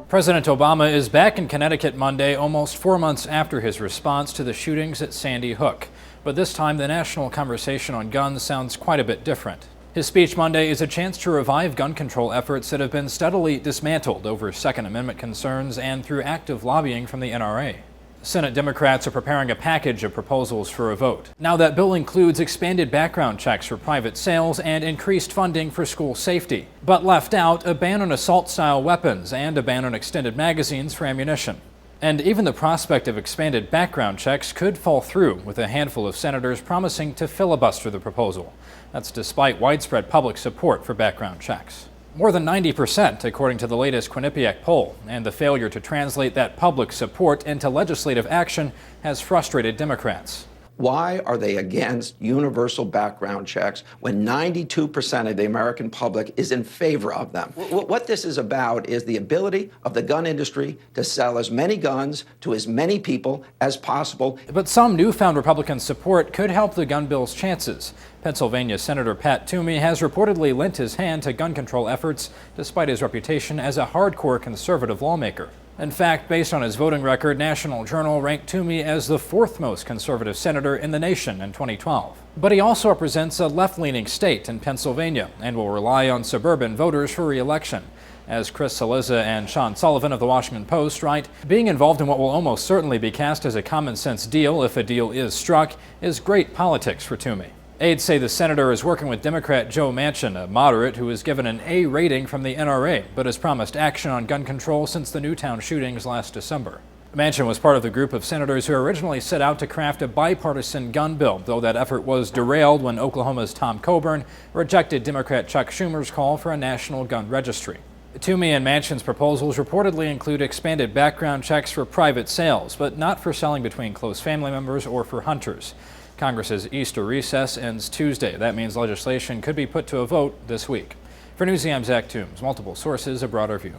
President Obama is back in Connecticut Monday, almost 4 months after his response to the shootings at Sandy Hook. But this time, the national conversation on guns sounds quite a bit different. His speech Monday is a chance to revive gun control efforts that have been steadily dismantled over Second Amendment concerns and through active lobbying from the NRA. Senate Democrats are preparing a package of proposals for a vote. Now, that bill includes expanded background checks for private sales and increased funding for school safety. But left out, a ban on assault-style weapons and a ban on extended magazines for ammunition. And even the prospect of expanded background checks could fall through, with a handful of senators promising to filibuster the proposal. That's despite widespread public support for background checks. More than 90%, according to the latest Quinnipiac poll, and the failure to translate that public support into legislative action has frustrated Democrats. Why are they against universal background checks when 92% of the American public is in favor of them? What this is about is the ability of the gun industry to sell as many guns to as many people as possible. But some newfound Republican support could help the gun bill's chances. Pennsylvania Senator Pat Toomey has reportedly lent his hand to gun control efforts despite his reputation as a hardcore conservative lawmaker. In fact, based on his voting record, National Journal ranked Toomey as the fourth most conservative senator in the nation in 2012. But he also represents a left-leaning state in Pennsylvania and will rely on suburban voters for re-election. As Chris Cillizza and Sean Sullivan of the Washington Post write, being involved in what will almost certainly be cast as a common-sense deal, if a deal is struck, is great politics for Toomey. Aides say the senator is working with Democrat Joe Manchin, a moderate who was given an A rating from the NRA, but has promised action on gun control since the Newtown shootings last December. Manchin was part of the group of senators who originally set out to craft a bipartisan gun bill, though that effort was derailed when Oklahoma's Tom Coburn rejected Democrat Chuck Schumer's call for a national gun registry. Toomey and Manchin's proposals reportedly include expanded background checks for private sales, but not for selling between close family members or for hunters. Congress's Easter recess ends Tuesday. That means legislation could be put to a vote this week. For Newsy, I'm Zach Toombs. Multiple sources, a broader view.